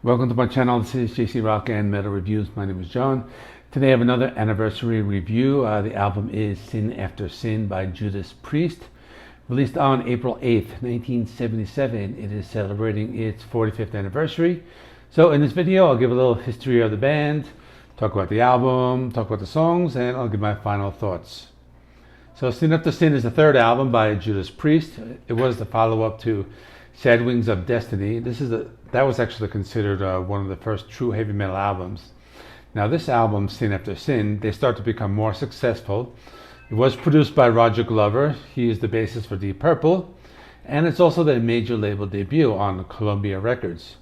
Welcome to my channel. This is JC Rock and Metal Reviews. My name is John. Today I have another anniversary review. The album is Sin After Sin by Judas Priest. Released on April 8th, 1977. It is celebrating its 45th anniversary. So in this video I'll give a little history of the band, talk about the album, talk about the songs, and I'll give my final thoughts. So Sin After Sin is the third album by Judas Priest. It was the follow-up to Sad Wings of Destiny. That was actually considered one of the first true heavy metal albums. Now this album, Sin After Sin, they start to become more successful. It was produced by Roger Glover. He is the bassist for Deep Purple, and it's also their major label debut on Columbia Records.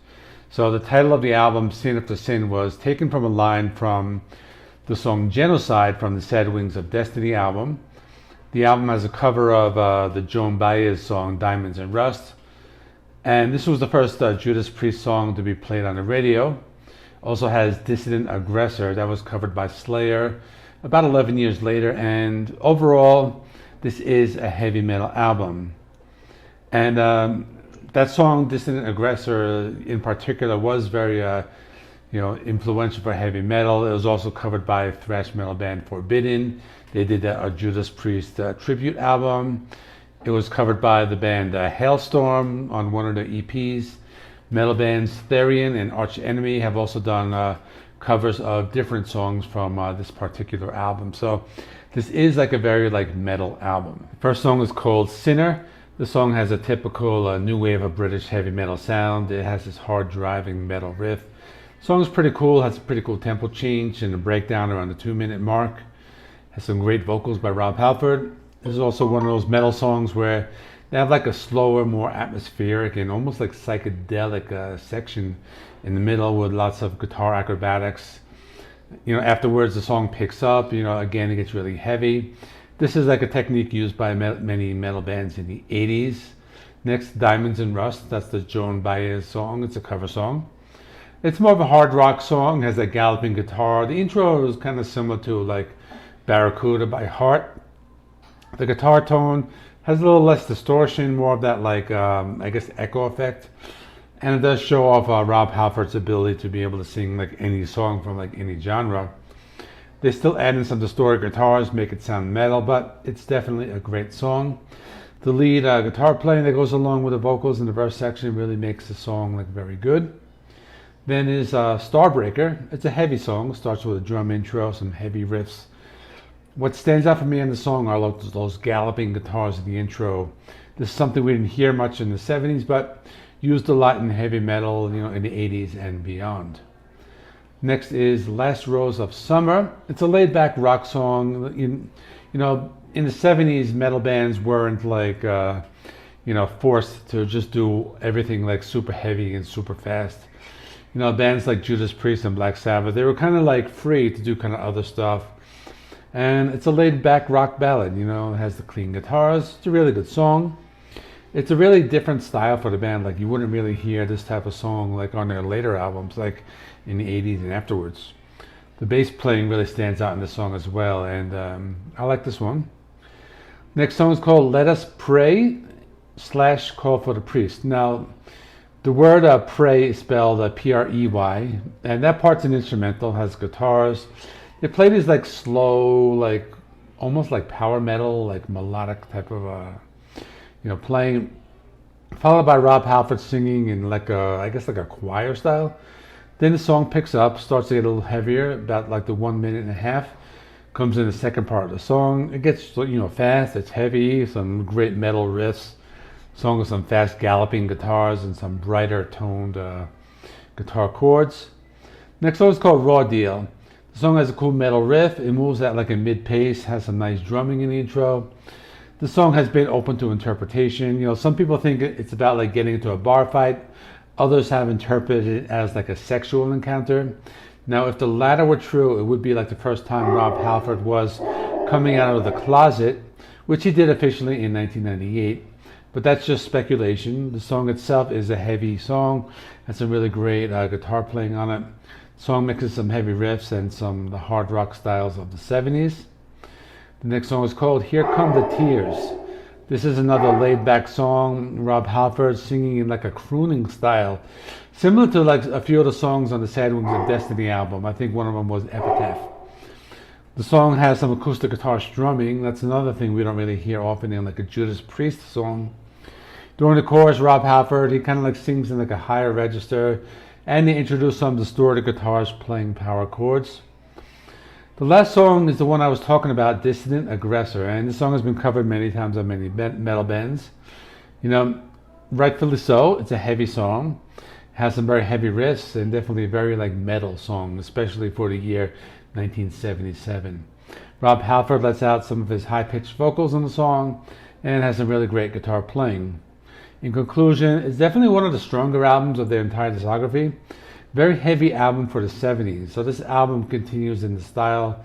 So the title of the album, Sin After Sin, was taken from a line from the song Genocide from the Sad Wings of Destiny album. The album has a cover of the Joan Baez song Diamonds and Rust. And this was the first Judas Priest song to be played on the radio. Also has Dissident Aggressor, that was covered by Slayer about 11 years later. And overall, this is a heavy metal album. And that song, Dissident Aggressor, in particular, was very influential for heavy metal. It was also covered by thrash metal band Forbidden. They did a Judas Priest tribute album. It was covered by the band Hailstorm on one of their EPs. Metal bands Therion and Arch Enemy have also done covers of different songs from this particular album. So this is like a very metal album. The first song is called Sinner. The song has a typical new wave of British heavy metal sound. It has this hard driving metal riff. The song is pretty cool, has a pretty cool tempo change and a breakdown around the 2-minute mark. Has some great vocals by Rob Halford. This is also one of those metal songs where they have a slower, more atmospheric and almost psychedelic section in the middle with lots of guitar acrobatics. Afterwards the song picks up, again it gets really heavy. This is a technique used by many metal bands in the 80s. Next, Diamonds and Rust, that's the Joan Baez song. It's a cover song. It's more of a hard rock song, has a galloping guitar. The intro is kind of similar to Barracuda by Heart. The guitar tone has a little less distortion, more of that echo effect. And it does show off Rob Halford's ability to be able to sing any song from any genre. They still add in some distorted guitars, make it sound metal, but it's definitely a great song. The lead guitar playing that goes along with the vocals in the verse section really makes the song very good. Then is Starbreaker. It's a heavy song. It starts with a drum intro, some heavy riffs. What stands out for me in the song are those galloping guitars in the intro. This is something we didn't hear much in the 70s, but used a lot in heavy metal, in the 80s and beyond. Next is Last Rose of Summer. It's a laid-back rock song. In the 70s, metal bands weren't forced to just do everything super heavy and super fast. Bands like Judas Priest and Black Sabbath, they were kind of free to do kind of other stuff. And it's a laid-back rock ballad, it has the clean guitars. It's a really good song. It's a really different style for the band. You wouldn't really hear this type of song on their later albums, in the 80s and afterwards. The bass playing really stands out in the song as well, and I like this one. Next song is called Let Us Pray / Call for the Priest. Now, the word pray is spelled P-R-E-Y, and that part's an instrumental, has guitars. They play these slow, almost power metal, melodic type of playing, followed by Rob Halford singing in a choir style. Then the song picks up, starts to get a little heavier, about the 1 minute and a half. Comes in the second part of the song. It gets fast, it's heavy, some great metal riffs. Song with some fast galloping guitars and some brighter toned guitar chords. Next song is called Raw Deal. The song has a cool metal riff. It moves at a mid-pace, has some nice drumming in the intro. The song has been open to interpretation. Some people think it's about getting into a bar fight. Others have interpreted it as a sexual encounter. Now, if the latter were true, it would be the first time Rob Halford was coming out of the closet, which he did officially in 1998. But that's just speculation. The song itself is a heavy song. Has some really great guitar playing on it. The song mixes some heavy riffs and the hard rock styles of the 70s. The next song is called Here Come the Tears. This is another laid-back song. Rob Halford singing in like a crooning style, similar to like a few of the songs on the Sad Wings of Destiny album. I think one of them was Epitaph. The song has some acoustic guitar strumming. That's another thing we don't really hear often in like a Judas Priest song. During the chorus, Rob Halford, he kind of like sings in like a higher register, and they introduce some distorted guitars playing power chords. The last song is the one I was talking about, Dissident Aggressor, and this song has been covered many times on many metal bands. You know, rightfully so. It's a heavy song. It has some very heavy riffs, and definitely a very like metal song, especially for the year 1977. Rob Halford lets out some of his high-pitched vocals in the song, and has some really great guitar playing. In conclusion, it's definitely one of the stronger albums of their entire discography. Very heavy album for the 70s. So this album continues in the style.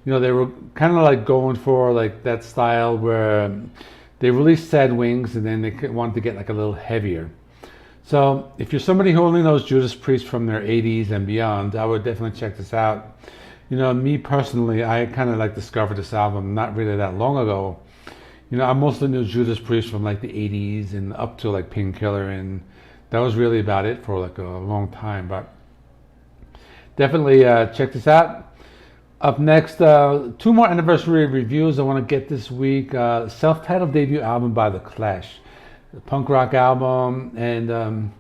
You know, they were kind of like going for like that style where they released Sad Wings and then they wanted to get like a little heavier. So if you're somebody who only knows Judas Priest from their 80s and beyond, I would definitely check this out. You know, me personally, I kind of like discovered this album not really that long ago. You know, I mostly knew Judas Priest from like the 80s and up to like Painkiller, and that was really about it for like a long time. But definitely check this out. Up next, two more anniversary reviews I want to get this week. Self-titled debut album by The Clash, the punk rock album, and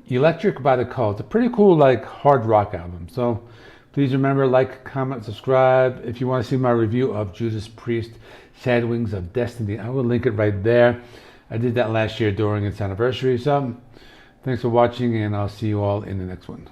Electric by The Cult. It's a pretty cool like hard rock album. So please remember, like, comment, subscribe. If you want to see my review of Judas Priest, Sad Wings of Destiny, I will link it right there. I did that last year during its anniversary. So thanks for watching, and I'll see you all in the next one.